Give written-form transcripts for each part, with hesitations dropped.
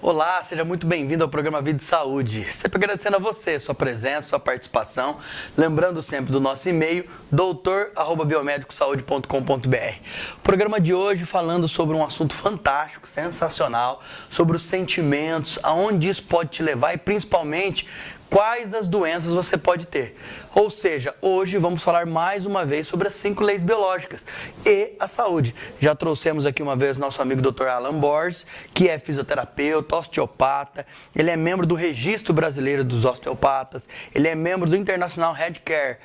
Olá, seja muito bem-vindo ao programa Vida e Saúde. Sempre agradecendo a você, sua presença, sua participação. Lembrando sempre do nosso e-mail, doutor@biomedicosaude.com.br. O programa de hoje falando sobre um assunto fantástico, sensacional, sobre os sentimentos, aonde isso pode te levar e principalmente quais as doenças você pode ter. Ou seja, hoje vamos falar mais uma vez sobre as 5 leis biológicas e a saúde. Já trouxemos aqui uma vez nosso amigo Dr. Alan Borges, que é fisioterapeuta, osteopata, ele é membro do Registro Brasileiro dos Osteopatas, ele é membro do International Head Care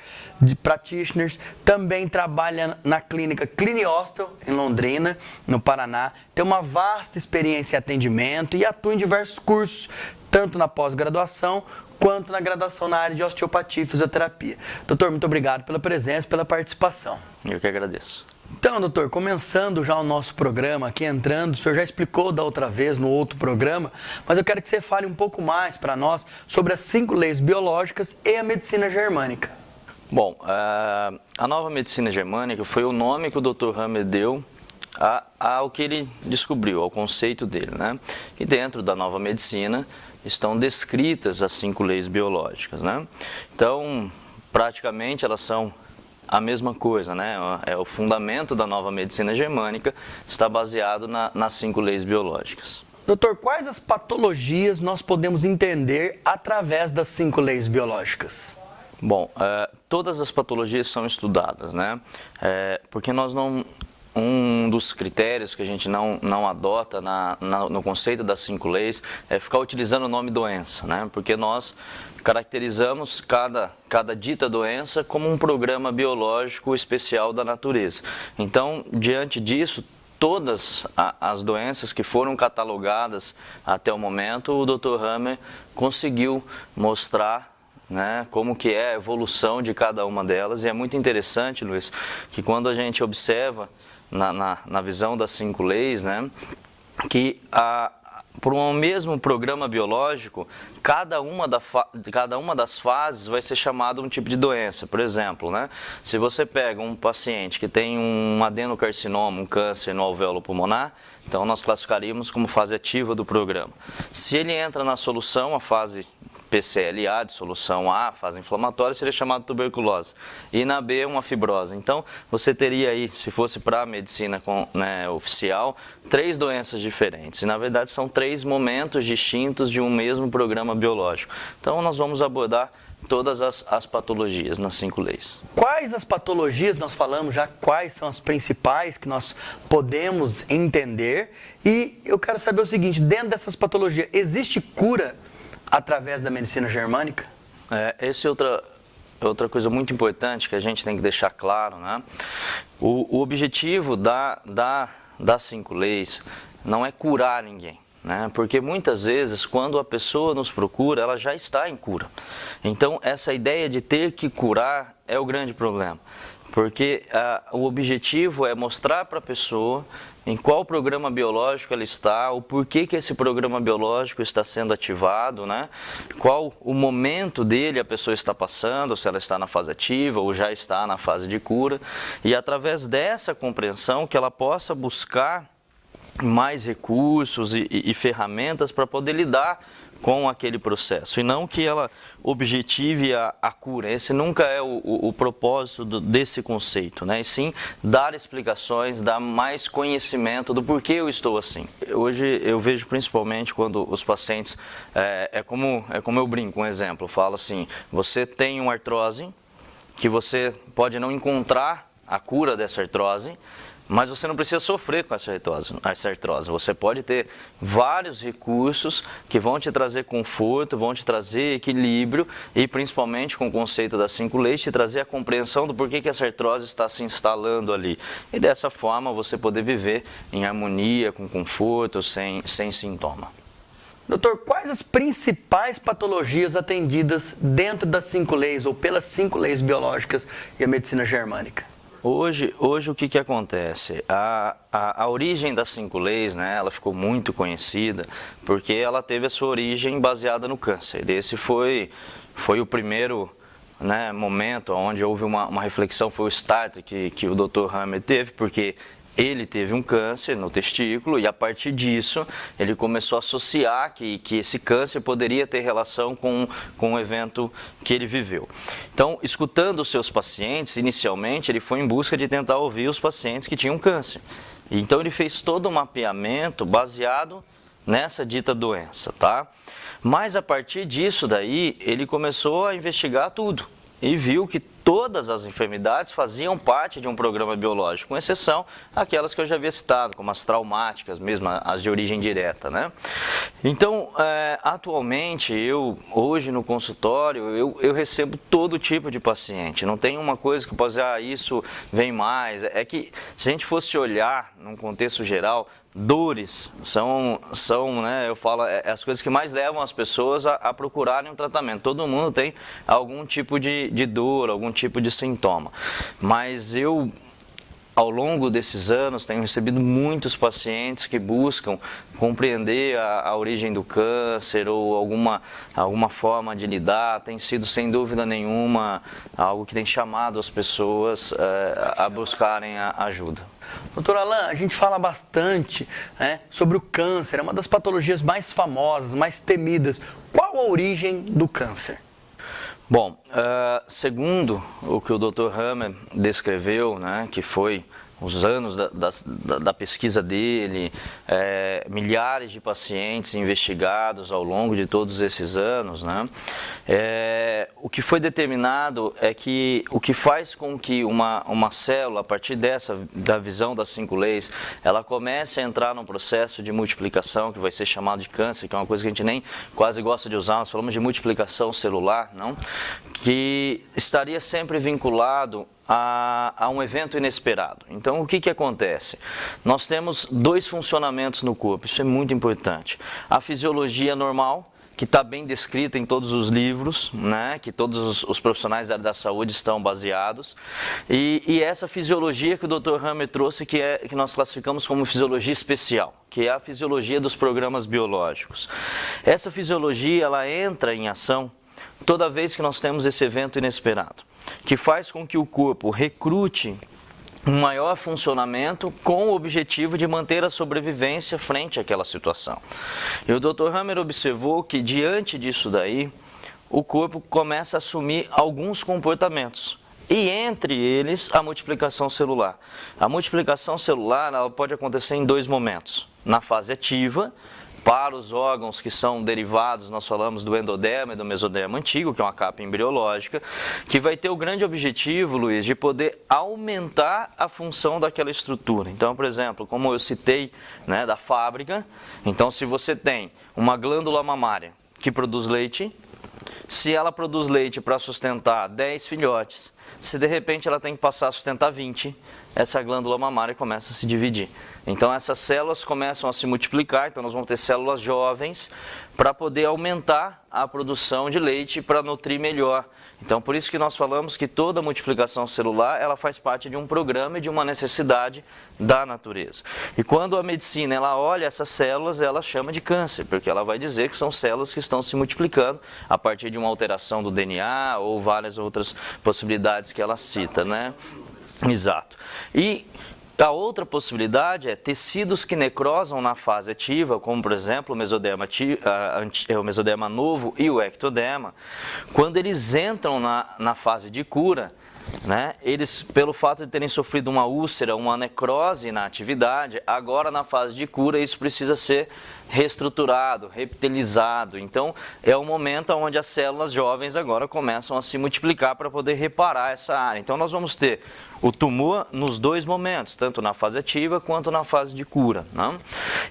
Practitioners, também trabalha na clínica Cliniostel, em Londrina, no Paraná, tem uma vasta experiência em atendimento e atua em diversos cursos, tanto na pós-graduação quanto na graduação na área de osteopatia e fisioterapia. Doutor, muito obrigado pela presença e pela participação. Eu que agradeço. Então, doutor, começando já o nosso programa aqui, entrando, o senhor já explicou da outra vez no outro programa, mas eu quero que você fale um pouco mais para nós sobre as 5 leis biológicas e a medicina germânica. Bom, a nova medicina germânica foi o nome que o Dr. Hammer deu ao que ele descobriu, ao conceito dele, né? E dentro da nova medicina estão descritas as 5 leis biológicas, né? Então, praticamente elas são a mesma coisa, né? É o fundamento da nova medicina germânica, está baseado nas 5 leis biológicas. Doutor, quais as patologias nós podemos entender através das 5 leis biológicas? Bom, todas as patologias são estudadas, né? Porque nós não... Um dos critérios que a gente não adota no conceito das 5 leis é ficar utilizando o nome doença, né? Porque nós caracterizamos cada dita doença como um programa biológico especial da natureza. Então, diante disso, todas as doenças que foram catalogadas até o momento, o Dr. Hammer conseguiu mostrar, né, como que é a evolução de cada uma delas. E é muito interessante, Luiz, que quando a gente observa na visão das 5 leis, né, que por um mesmo programa biológico, cada uma das fases vai ser chamada um tipo de doença. Por exemplo, né, se você pega um paciente que tem um adenocarcinoma, um câncer no alvéolo pulmonar, então nós classificaríamos como fase ativa do programa. Se ele entra na solução, a fase PCLA, de solução A, fase inflamatória, seria chamado tuberculose. E na B, uma fibrose. Então, você teria aí, se fosse para a medicina oficial, 3 doenças diferentes. E, na verdade, são 3 momentos distintos de um mesmo programa biológico. Então, nós vamos abordar todas as patologias nas 5 leis. Quais as patologias, nós falamos já, quais são as principais que nós podemos entender? E eu quero saber o seguinte, dentro dessas patologias, existe cura através da medicina germânica? Essa é outra coisa muito importante que a gente tem que deixar claro, né? O objetivo das 5 leis não é curar ninguém, né? Porque muitas vezes, quando a pessoa nos procura, ela já está em cura. Então, essa ideia de ter que curar é o grande problema. Porque o objetivo é mostrar para a pessoa em qual programa biológico ela está, o porquê que esse programa biológico está sendo ativado, né? Qual o momento dele a pessoa está passando, se ela está na fase ativa ou já está na fase de cura. E através dessa compreensão que ela possa buscar mais recursos e ferramentas para poder lidar com aquele processo, e não que ela objetive a cura. Esse nunca é o propósito desse conceito, né? E sim dar explicações, dar mais conhecimento do porquê eu estou assim. Hoje eu vejo principalmente quando os pacientes, é como eu brinco, um exemplo, eu falo assim, você tem uma artrose, que você pode não encontrar a cura dessa artrose, mas você não precisa sofrer com essa artrose. Você pode ter vários recursos que vão te trazer conforto, vão te trazer equilíbrio e, principalmente com o conceito das 5 leis, te trazer a compreensão do porquê que essa artrose está se instalando ali. E dessa forma você poder viver em harmonia, com conforto, sem sintoma. Doutor, quais as principais patologias atendidas dentro das 5 leis ou pelas 5 leis biológicas e a medicina germânica? Hoje o que acontece? A origem das 5 leis, né, ela ficou muito conhecida porque ela teve a sua origem baseada no câncer. Esse foi o primeiro, né, momento onde houve uma reflexão, foi o start que o Dr. Hammer teve, porque ele teve um câncer no testículo e a partir disso ele começou a associar que esse câncer poderia ter relação com o evento que ele viveu. Então, escutando os seus pacientes, inicialmente ele foi em busca de tentar ouvir os pacientes que tinham câncer. Então ele fez todo um mapeamento baseado nessa dita doença, tá? Mas a partir disso daí, ele começou a investigar tudo e viu que todas as enfermidades faziam parte de um programa biológico, com exceção aquelas que eu já havia citado, como as traumáticas, mesmo as de origem direta, né? Então, atualmente, hoje no consultório, eu recebo todo tipo de paciente, não tem uma coisa que eu possa dizer, isso vem mais. É que, se a gente fosse olhar num contexto geral, dores são né, eu falo, as coisas que mais levam as pessoas a procurarem um tratamento. Todo mundo tem algum tipo de dor, algum tipo de sintoma. Mas eu, ao longo desses anos, tenho recebido muitos pacientes que buscam compreender a origem do câncer ou alguma forma de lidar. Tem sido, sem dúvida nenhuma, algo que tem chamado as pessoas a buscarem a ajuda. Doutor Alain, a gente fala bastante, né, sobre o câncer, é uma das patologias mais famosas, mais temidas. Qual a origem do câncer? Bom, segundo o que o Dr. Hammer descreveu, né, que foi os anos da pesquisa dele, milhares de pacientes investigados ao longo de todos esses anos, né? O que foi determinado é que o que faz com que uma célula, a partir da visão das 5 leis, ela comece a entrar num processo de multiplicação, que vai ser chamado de câncer, que é uma coisa que a gente nem quase gosta de usar, nós falamos de multiplicação celular, não? Que estaria sempre vinculado a um evento inesperado. Então, o que acontece? Nós temos 2 funcionamentos no corpo, isso é muito importante. A fisiologia normal, que está bem descrita em todos os livros, né, que todos os profissionais da área da saúde estão baseados, e essa fisiologia que o Dr. Hammer trouxe, que nós classificamos como fisiologia especial, que é a fisiologia dos programas biológicos. Essa fisiologia, ela entra em ação toda vez que nós temos esse evento inesperado, que faz com que o corpo recrute um maior funcionamento com o objetivo de manter a sobrevivência frente àquela situação. E o Dr. Hammer observou que, diante disso daí, o corpo começa a assumir alguns comportamentos. E entre eles, a multiplicação celular. A multiplicação celular, ela pode acontecer em 2 momentos. Na fase ativa, para os órgãos que são derivados, nós falamos do endoderma e do mesoderma antigo, que é uma capa embriológica, que vai ter o grande objetivo, Luiz, de poder aumentar a função daquela estrutura. Então, por exemplo, como eu citei, né, da fábrica, então se você tem uma glândula mamária que produz leite, se ela produz leite para sustentar 10 filhotes, se de repente ela tem que passar a sustentar 20, essa glândula mamária começa a se dividir. Então essas células começam a se multiplicar, então nós vamos ter células jovens para poder aumentar a produção de leite para nutrir melhor. Então por isso que nós falamos que toda multiplicação celular, ela faz parte de um programa e de uma necessidade da natureza. E quando a medicina ela olha essas células, ela chama de câncer, porque ela vai dizer que são células que estão se multiplicando a partir de uma alteração do DNA ou várias outras possibilidades que ela cita, né? Exato. E a outra possibilidade é tecidos que necrosam na fase ativa, como por exemplo o mesoderma novo e o ectoderma, quando eles entram na fase de cura, né, eles, pelo fato de terem sofrido uma úlcera, uma necrose na atividade, agora na fase de cura isso precisa ser reestruturado, reptilizado. Então é o momento onde as células jovens agora começam a se multiplicar para poder reparar essa área. Então nós vamos ter o tumor nos 2 momentos, tanto na fase ativa quanto na fase de cura, né?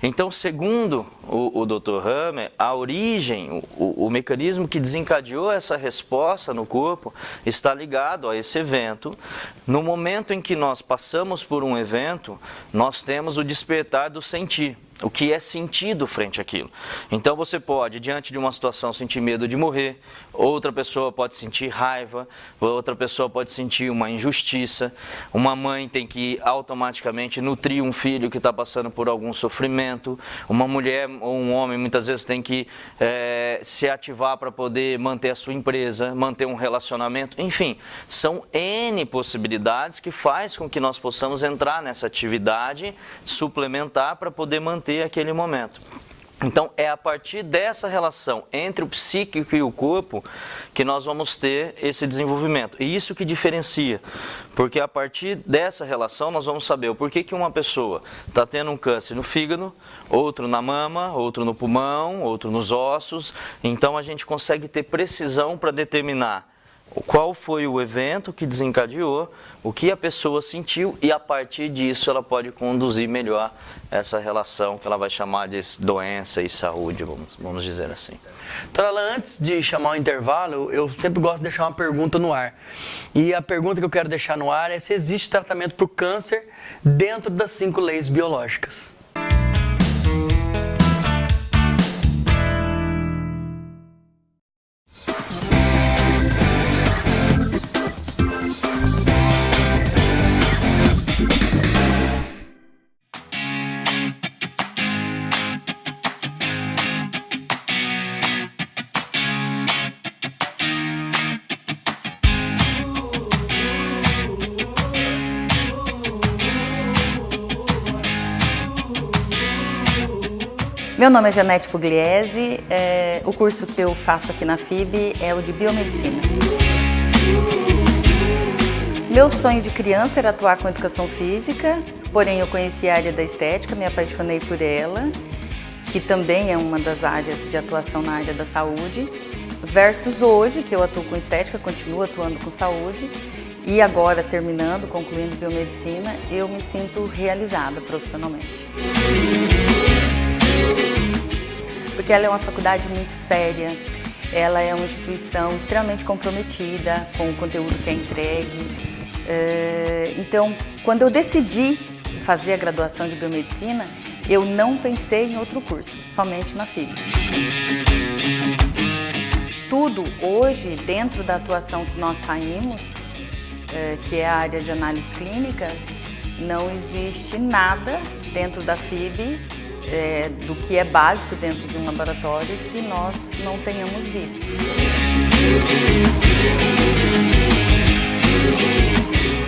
Então, segundo o Dr. Hammer, a origem, o mecanismo que desencadeou essa resposta no corpo está ligado a esse evento. No momento em que nós passamos por um evento, nós temos o despertar do sentir. o que é sentido frente àquilo. Então você pode, diante de uma situação, sentir medo de morrer, outra pessoa pode sentir raiva, outra pessoa pode sentir uma injustiça, uma mãe tem que automaticamente nutrir um filho que está passando por algum sofrimento, uma mulher ou um homem muitas vezes tem que se ativar para poder manter a sua empresa, manter um relacionamento, enfim, são N possibilidades que faz com que nós possamos entrar nessa atividade suplementar para poder manter aquele momento. Então, é a partir dessa relação entre o psíquico e o corpo que nós vamos ter esse desenvolvimento. E isso que diferencia, porque a partir dessa relação nós vamos saber o porquê que uma pessoa está tendo um câncer no fígado, outro na mama, outro no pulmão, outro nos ossos. Então, a gente consegue ter precisão para determinar qual foi o evento que desencadeou, o que a pessoa sentiu e a partir disso ela pode conduzir melhor essa relação que ela vai chamar de doença e saúde, vamos dizer assim. Doutora Alan, antes de chamar o intervalo, eu sempre gosto de deixar uma pergunta no ar. E a pergunta que eu quero deixar no ar é se existe tratamento para o câncer dentro das 5 leis biológicas. Meu nome é Janete Pugliese, o curso que eu faço aqui na FIB é o de Biomedicina. Meu sonho de criança era atuar com educação física, porém eu conheci a área da estética, me apaixonei por ela, que também é uma das áreas de atuação na área da saúde, versus hoje, que eu atuo com estética, continuo atuando com saúde, e agora terminando, concluindo Biomedicina, eu me sinto realizada profissionalmente. Porque ela é uma faculdade muito séria, ela é uma instituição extremamente comprometida com o conteúdo que é entregue. Então, quando eu decidi fazer a graduação de Biomedicina, eu não pensei em outro curso, somente na FIB. Tudo hoje, dentro da atuação que nós saímos, que é a área de análises clínicas, não existe nada dentro da FIB do que é básico dentro de um laboratório que nós não tenhamos visto.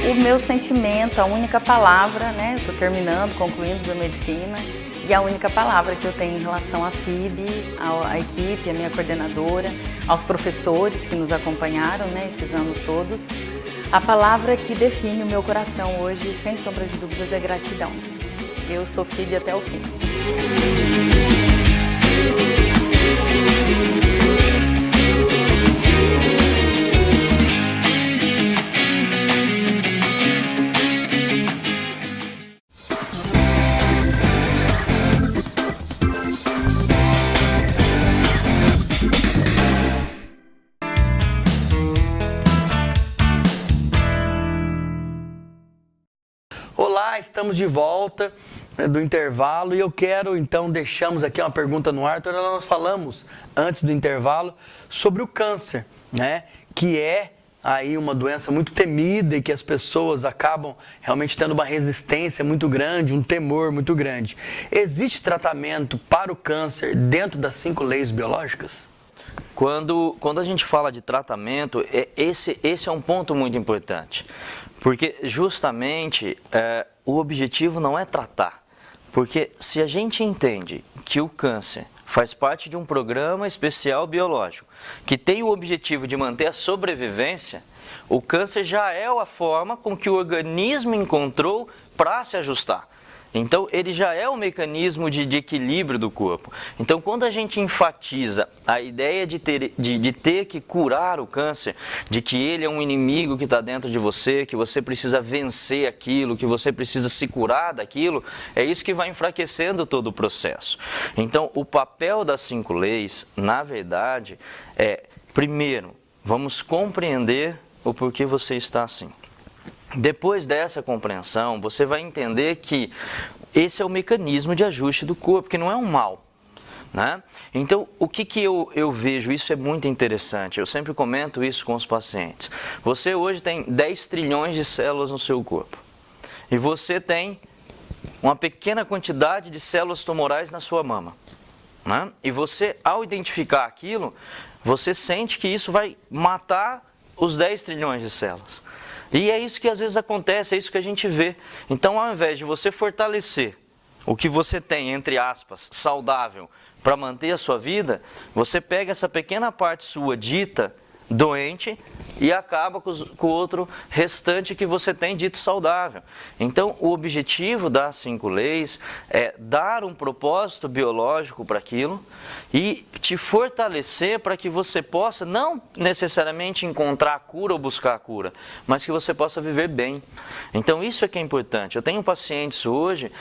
O meu sentimento, a única palavra, né, eu estou terminando, concluindo Biomedicina, e a única palavra que eu tenho em relação à FIB, à equipe, à minha coordenadora, aos professores que nos acompanharam, né, esses anos todos, a palavra que define o meu coração hoje, sem sombra de dúvidas, é gratidão. Eu sou FIB até o fim. Olá, estamos de volta do intervalo e eu quero, então, deixamos aqui uma pergunta no ar. Então, nós falamos, antes do intervalo, sobre o câncer, né? Que é aí uma doença muito temida e que as pessoas acabam realmente tendo uma resistência muito grande, um temor muito grande. Existe tratamento para o câncer dentro das 5 leis biológicas? Quando a gente fala de tratamento, esse é um ponto muito importante, porque justamente o objetivo não é tratar, porque se a gente entende que o câncer faz parte de um programa especial biológico que tem o objetivo de manter a sobrevivência, o câncer já é a forma com que o organismo encontrou para se ajustar. Então, ele já é um mecanismo de equilíbrio do corpo. Então, quando a gente enfatiza a ideia de ter que curar o câncer, de que ele é um inimigo que está dentro de você, que você precisa vencer aquilo, que você precisa se curar daquilo, é isso que vai enfraquecendo todo o processo. Então, o papel das 5 leis, na verdade, é, primeiro, vamos compreender o porquê você está assim. Depois dessa compreensão, você vai entender que esse é o mecanismo de ajuste do corpo, que não é um mal. Né? Então, o que eu vejo, isso é muito interessante, eu sempre comento isso com os pacientes. Você hoje tem 10 trilhões de células no seu corpo e você tem uma pequena quantidade de células tumorais na sua mama. Né? E você, ao identificar aquilo, você sente que isso vai matar os 10 trilhões de células. E é isso que às vezes acontece, é isso que a gente vê. Então, ao invés de você fortalecer o que você tem, entre aspas, saudável, para manter a sua vida, você pega essa pequena parte sua dita doente e acaba com o outro restante que você tem dito saudável. Então, o objetivo das 5 leis é dar um propósito biológico para aquilo e te fortalecer para que você possa, não necessariamente encontrar a cura ou buscar a cura, mas que você possa viver bem. Então, isso é que é importante. Eu tenho pacientes hoje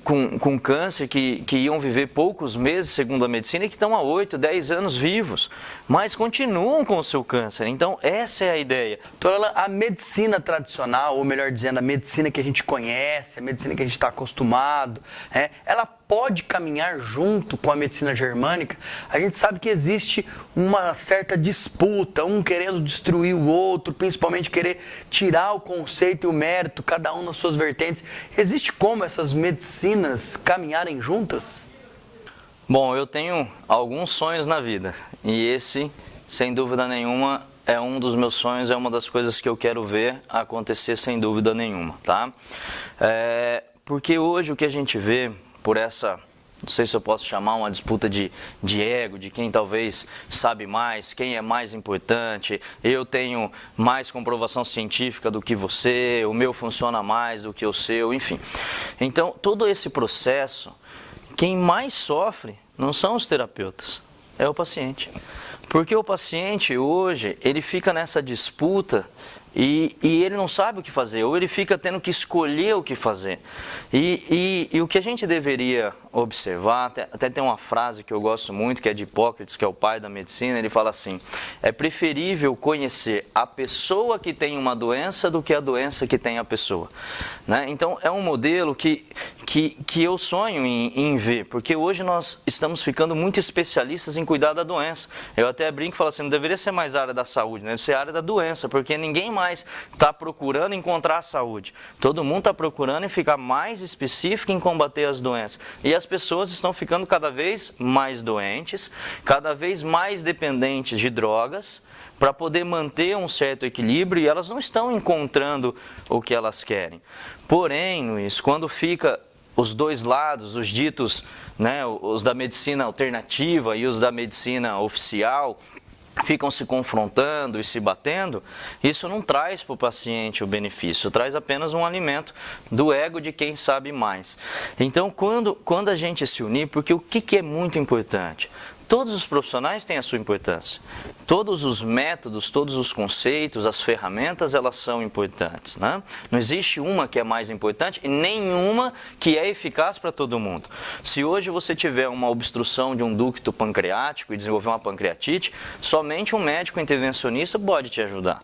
com câncer que iam viver poucos meses, segundo a medicina, e que estão há 8, 10 anos vivos, mas continuam com o seu câncer. Então, essa é a ideia. Doutora, a medicina tradicional, ou melhor dizendo, a medicina que a gente conhece, a medicina que a gente está acostumado, ela pode caminhar junto com a medicina germânica? A gente sabe que existe uma certa disputa, um querendo destruir o outro, principalmente querer tirar o conceito e o mérito, cada um nas suas vertentes. Existe como essas medicinas caminharem juntas? Bom, eu tenho alguns sonhos na vida e esse, sem dúvida nenhuma, é um dos meus sonhos, é uma das coisas que eu quero ver acontecer sem dúvida nenhuma, tá? Porque hoje o que a gente vê por essa, não sei se eu posso chamar uma disputa de ego, de quem talvez sabe mais, quem é mais importante, eu tenho mais comprovação científica do que você, o meu funciona mais do que o seu, enfim. Então, todo esse processo, quem mais sofre não são os terapeutas, é o paciente. Porque o paciente hoje, ele fica nessa disputa e ele não sabe o que fazer, ou ele fica tendo que escolher o que fazer. E o que a gente deveria observar, até tem uma frase que eu gosto muito, que é de Hipócrates, que é o pai da medicina, ele fala assim: é preferível conhecer a pessoa que tem uma doença do que a doença que tem a pessoa. Né? Então, é um modelo que eu sonho em ver, porque hoje nós estamos ficando muito especialistas em cuidar da doença. Eu até brinco e falo assim, não deveria ser mais a área da saúde, né? Deve ser a área da doença, porque ninguém mais está procurando encontrar a saúde. Todo mundo está procurando em ficar mais específico em combater as doenças. E as pessoas estão ficando cada vez mais doentes, cada vez mais dependentes de drogas, para poder manter um certo equilíbrio, e elas não estão encontrando o que elas querem. Porém, Luiz, quando fica os dois lados, os ditos, né, os da medicina alternativa e os da medicina oficial, ficam se confrontando e se batendo, isso não traz para o paciente o benefício, traz apenas um alimento do ego de quem sabe mais. Então, quando a gente se unir, porque o que é muito importante? Todos os profissionais têm a sua importância. Todos os métodos, todos os conceitos, as ferramentas, elas são importantes. Né? Não existe uma que é mais importante e nenhuma que é eficaz para todo mundo. Se hoje você tiver uma obstrução de um ducto pancreático e desenvolver uma pancreatite, somente um médico intervencionista pode te ajudar.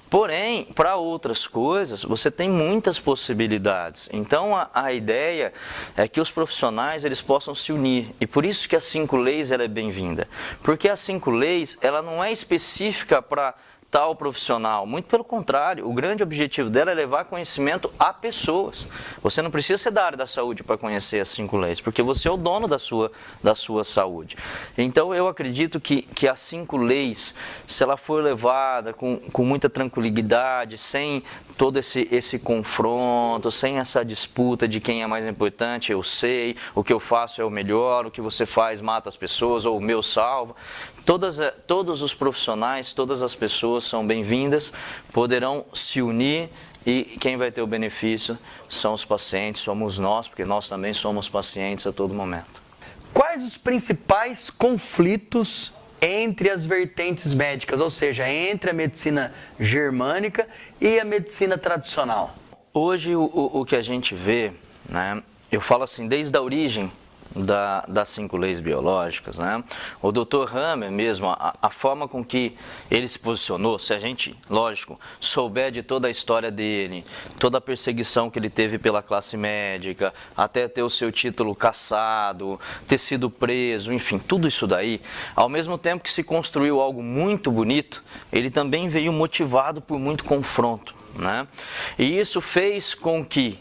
Porém, para outras coisas, você tem muitas possibilidades. Então, a ideia é que os profissionais eles possam se unir. E por isso que as 5 leis ela é bem-vinda. Porque as 5 leis ela não é específica para tal profissional. Muito pelo contrário, o grande objetivo dela é levar conhecimento a pessoas. Você não precisa ser da área da saúde para conhecer as 5 leis, porque você é o dono da sua saúde. Então, eu acredito que as 5 leis, se ela for levada com muita tranquilidade, sem todo esse confronto, sem essa disputa de quem é mais importante, eu sei, o que eu faço é o melhor, o que você faz mata as pessoas, ou o meu salva. Todos os profissionais, todas as pessoas são bem-vindas, poderão se unir e quem vai ter o benefício são os pacientes, somos nós, porque nós também somos pacientes a todo momento. Quais os principais conflitos entre as vertentes médicas, ou seja, entre a medicina germânica e a medicina tradicional? Hoje o que a gente vê, né, eu falo assim, desde a origem das 5 leis biológicas, né? O Dr. Hammer mesmo, a forma com que ele se posicionou, se a gente, lógico, souber de toda a história dele, toda a perseguição que ele teve pela classe médica, até ter o seu título cassado, ter sido preso, enfim, tudo isso daí, ao mesmo tempo que se construiu algo muito bonito, ele também veio motivado por muito confronto, né? E isso fez com que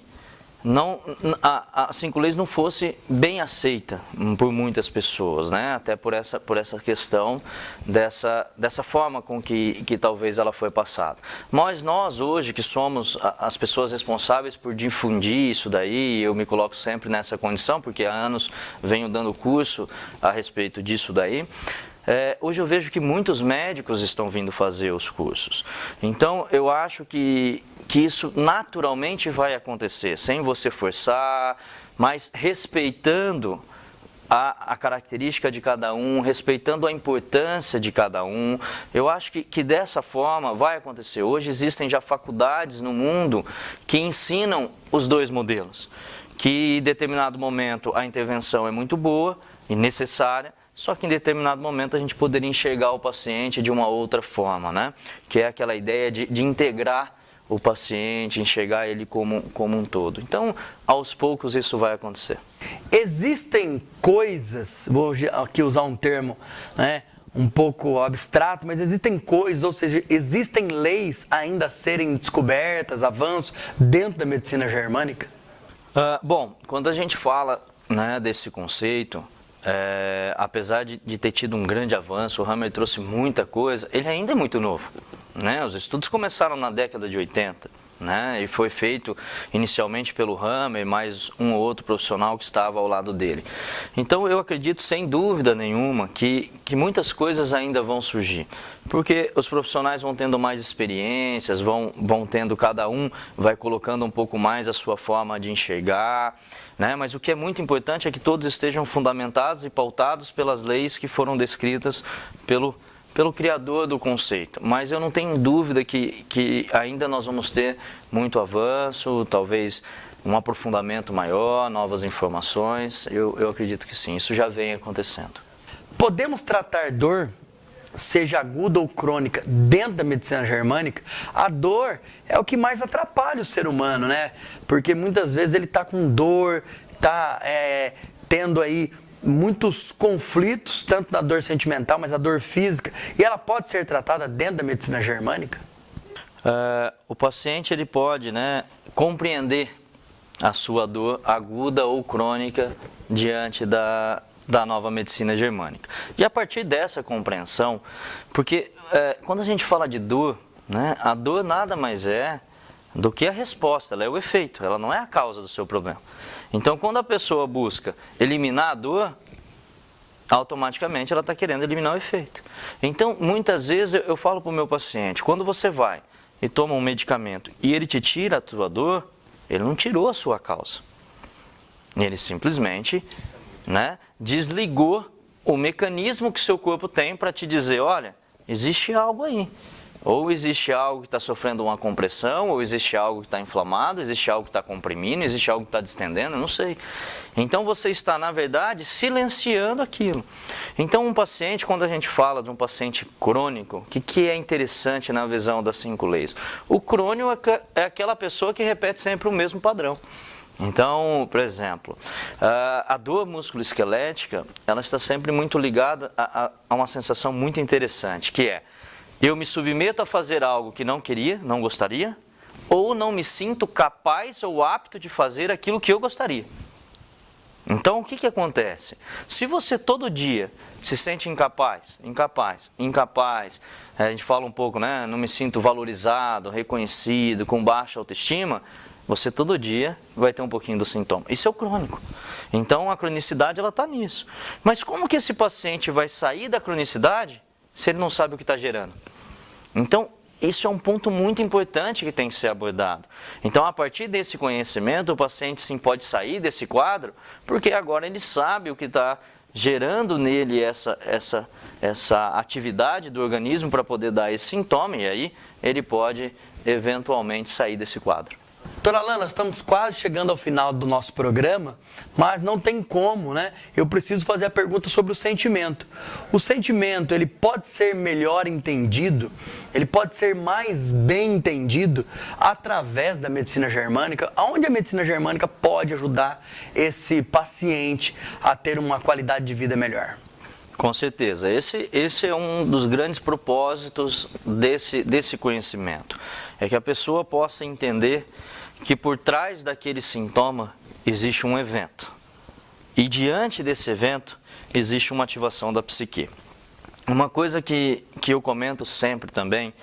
a 5 leis não fosse bem aceita por muitas pessoas, né? Até por essa questão dessa forma com que talvez ela foi passada. Mas nós hoje, que somos as pessoas responsáveis por difundir isso daí, eu me coloco sempre nessa condição, porque há anos venho dando curso a respeito disso daí, hoje eu vejo que muitos médicos estão vindo fazer os cursos. Então, eu acho que isso naturalmente vai acontecer, sem você forçar, mas respeitando a característica de cada um, respeitando a importância de cada um. Eu acho que dessa forma vai acontecer. Hoje existem já faculdades no mundo que ensinam os dois modelos, que em determinado momento a intervenção é muito boa e necessária, só que em determinado momento a gente poderia enxergar o paciente de uma outra forma, né? Que é aquela ideia de integrar o paciente, enxergar ele como um todo. Então, aos poucos isso vai acontecer. Existem coisas, vou aqui usar um termo, né, um pouco abstrato, mas existem coisas, ou seja, existem leis ainda a serem descobertas, avanços dentro da medicina germânica? Bom, quando a gente fala, né, desse conceito, apesar de ter tido um grande avanço, o Hammer trouxe muita coisa, ele ainda é muito novo, né? Os estudos começaram na década de 80, né? E foi feito inicialmente pelo Hammer, mais um ou outro profissional que estava ao lado dele. Então eu acredito sem dúvida nenhuma que muitas coisas ainda vão surgir, porque os profissionais vão tendo mais experiências, vão tendo, cada um vai colocando um pouco mais a sua forma de enxergar, né? Mas o que é muito importante é que todos estejam fundamentados e pautados pelas leis que foram descritas pelo criador do conceito. Mas eu não tenho dúvida que ainda nós vamos ter muito avanço, talvez um aprofundamento maior, novas informações. Eu acredito que sim, isso já vem acontecendo. Podemos tratar dor, seja aguda ou crônica, dentro da medicina germânica? A dor é o que mais atrapalha o ser humano, né? Porque muitas vezes ele está com dor, está tendo aí muitos conflitos, tanto na dor sentimental, mas a dor física, e ela pode ser tratada dentro da medicina germânica? O paciente ele pode, né, compreender a sua dor aguda ou crônica diante da nova medicina germânica. E a partir dessa compreensão, porque quando a gente fala de dor, né, a dor nada mais é do que a resposta, ela é o efeito, ela não é a causa do seu problema. Então, quando a pessoa busca eliminar a dor, automaticamente ela está querendo eliminar o efeito. Então, muitas vezes eu falo para o meu paciente, quando você vai e toma um medicamento e ele te tira a tua dor, ele não tirou a sua causa. Ele simplesmente, né, desligou o mecanismo que seu corpo tem para te dizer, olha, existe algo aí. Ou existe algo que está sofrendo uma compressão, ou existe algo que está inflamado, existe algo que está comprimindo, existe algo que está distendendo, eu não sei. Então você está, na verdade, silenciando aquilo. Então um paciente, quando a gente fala de um paciente crônico, o que é interessante na visão das 5 leis? O crônico é aquela pessoa que repete sempre o mesmo padrão. Então, por exemplo, a dor musculoesquelética, ela está sempre muito ligada a uma sensação muito interessante, que é: eu me submeto a fazer algo que não queria, não gostaria, ou não me sinto capaz ou apto de fazer aquilo que eu gostaria. Então, o que acontece? Se você todo dia se sente incapaz, a gente fala um pouco, né? Não me sinto valorizado, reconhecido, com baixa autoestima, você todo dia vai ter um pouquinho do sintoma. Isso é o crônico. Então, a cronicidade, ela está nisso. Mas como que esse paciente vai sair da cronicidade se ele não sabe o que está gerando? Então, isso é um ponto muito importante que tem que ser abordado. Então, a partir desse conhecimento, o paciente sim pode sair desse quadro, porque agora ele sabe o que está gerando nele essa atividade do organismo para poder dar esse sintoma, e aí ele pode eventualmente sair desse quadro. Doutora Alana, nós estamos quase chegando ao final do nosso programa, mas não tem como, né? Eu preciso fazer a pergunta sobre o sentimento. O sentimento, ele pode ser melhor entendido, ele pode ser mais bem entendido através da medicina germânica? Aonde a medicina germânica pode ajudar esse paciente a ter uma qualidade de vida melhor? Com certeza. Esse é um dos grandes propósitos desse conhecimento. É que a pessoa possa entender que por trás daquele sintoma existe um evento. E diante desse evento existe uma ativação da psique. Uma coisa que eu comento sempre também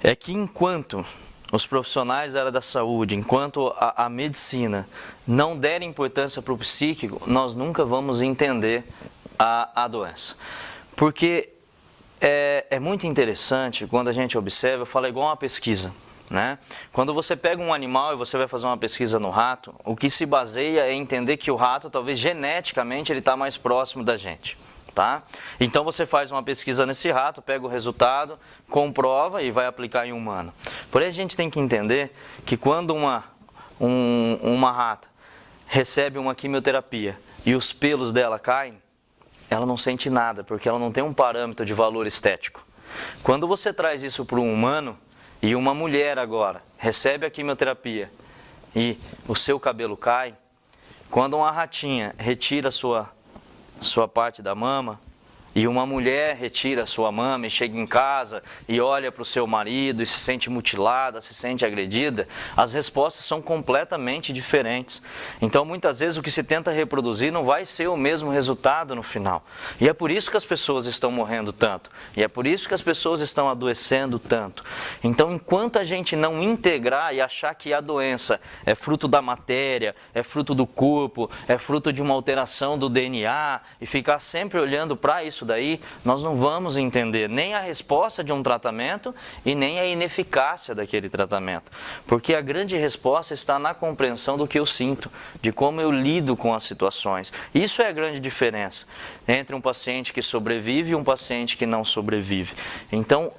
é que enquanto os profissionais da área da saúde, enquanto a medicina não der importância para o psíquico, nós nunca vamos entender a doença. Porque é muito interessante quando a gente observa, eu falo igual uma pesquisa, né? Quando você pega um animal e você vai fazer uma pesquisa no rato, o que se baseia é entender que o rato, talvez geneticamente, ele está mais próximo da gente. Tá? Então você faz uma pesquisa nesse rato, pega o resultado, comprova e vai aplicar em um humano. Porém a gente tem que entender que quando uma rata recebe uma quimioterapia e os pelos dela caem, ela não sente nada, porque ela não tem um parâmetro de valor estético. Quando você traz isso para um humano, e uma mulher agora recebe a quimioterapia e o seu cabelo cai, quando uma ratinha retira sua parte da mama, e uma mulher retira a sua mama e chega em casa e olha para o seu marido e se sente mutilada, se sente agredida, as respostas são completamente diferentes. Então, muitas vezes, o que se tenta reproduzir não vai ser o mesmo resultado no final. E é por isso que as pessoas estão morrendo tanto. E é por isso que as pessoas estão adoecendo tanto. Então, enquanto a gente não integrar e achar que a doença é fruto da matéria, é fruto do corpo, é fruto de uma alteração do DNA, e ficar sempre olhando para isso daí, nós não vamos entender nem a resposta de um tratamento e nem a ineficácia daquele tratamento. Porque a grande resposta está na compreensão do que eu sinto, de como eu lido com as situações. Isso é a grande diferença entre um paciente que sobrevive e um paciente que não sobrevive. Então,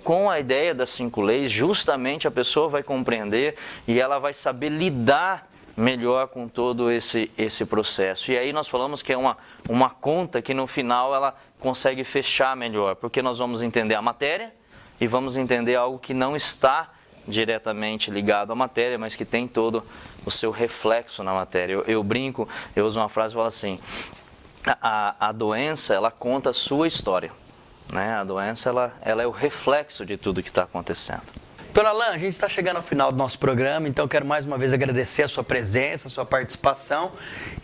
com a ideia das 5 leis, justamente a pessoa vai compreender e ela vai saber lidar melhor com todo esse processo. E aí nós falamos que é uma conta que no final ela consegue fechar melhor, porque nós vamos entender a matéria e vamos entender algo que não está diretamente ligado à matéria, mas que tem todo o seu reflexo na matéria. Eu brinco, eu uso uma frase e falo assim, a doença, ela conta a sua história, né? A doença, ela é o reflexo de tudo que está acontecendo. Doutora Alana, a gente está chegando ao final do nosso programa, então eu quero mais uma vez agradecer a sua presença, a sua participação.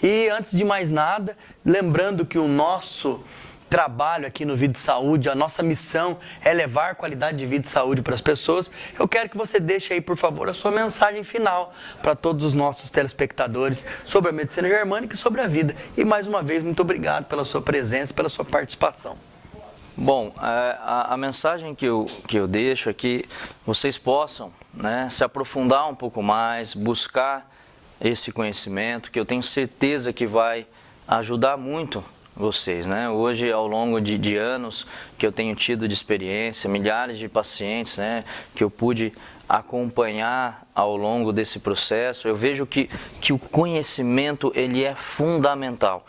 E antes de mais nada, lembrando que o nosso trabalho aqui no Vida e Saúde, a nossa missão é levar qualidade de vida e saúde para as pessoas. Eu quero que você deixe aí, por favor, a sua mensagem final para todos os nossos telespectadores sobre a medicina germânica e sobre a vida. E mais uma vez, muito obrigado pela sua presença, pela sua participação. Bom, a mensagem que eu deixo é que vocês possam, né, se aprofundar um pouco mais, buscar esse conhecimento, que eu tenho certeza que vai ajudar muito vocês, né? Hoje, ao longo de anos que eu tenho tido de experiência, milhares de pacientes, né, que eu pude acompanhar ao longo desse processo, eu vejo que o conhecimento ele é fundamental.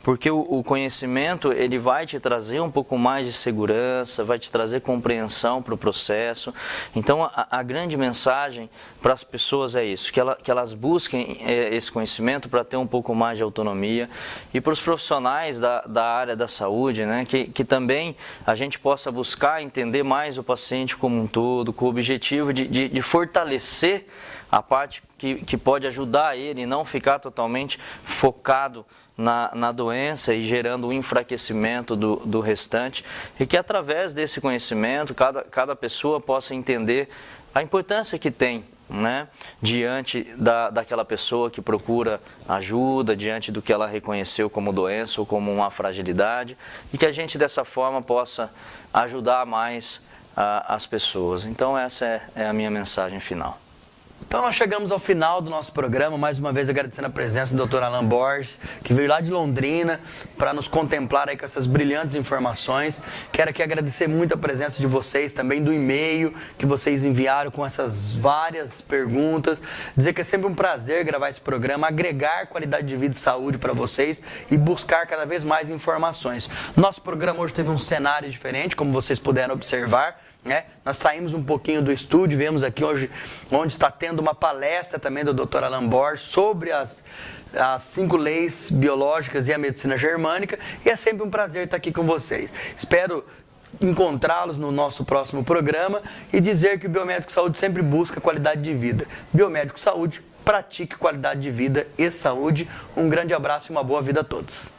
Porque o conhecimento ele vai te trazer um pouco mais de segurança, vai te trazer compreensão para o processo. Então a grande mensagem para as pessoas é isso, que elas busquem esse conhecimento para ter um pouco mais de autonomia. E para os profissionais da área da saúde, né, que também a gente possa buscar entender mais o paciente como um todo, com o objetivo de fortalecer a parte que pode ajudar ele e não ficar totalmente focado na doença e gerando um enfraquecimento do restante, e que através desse conhecimento cada pessoa possa entender a importância que tem, né, diante daquela pessoa que procura ajuda, diante do que ela reconheceu como doença ou como uma fragilidade, e que a gente dessa forma possa ajudar mais as pessoas. Então essa é a minha mensagem final. Então nós chegamos ao final do nosso programa, mais uma vez agradecendo a presença do Dr. Alan Borges, que veio lá de Londrina para nos contemplar aí com essas brilhantes informações. Quero aqui agradecer muito a presença de vocês, também do e-mail que vocês enviaram com essas várias perguntas. Dizer que é sempre um prazer gravar esse programa, agregar qualidade de vida e saúde para vocês e buscar cada vez mais informações. Nosso programa hoje teve um cenário diferente, como vocês puderam observar. Nós saímos um pouquinho do estúdio, viemos aqui hoje, onde está tendo uma palestra também do Dr. Alan Borges sobre as 5 leis biológicas e a medicina germânica, e é sempre um prazer estar aqui com vocês. Espero encontrá-los no nosso próximo programa e dizer que o Biomédico Saúde sempre busca qualidade de vida. Biomédico Saúde, pratique qualidade de vida e saúde. Um grande abraço e uma boa vida a todos.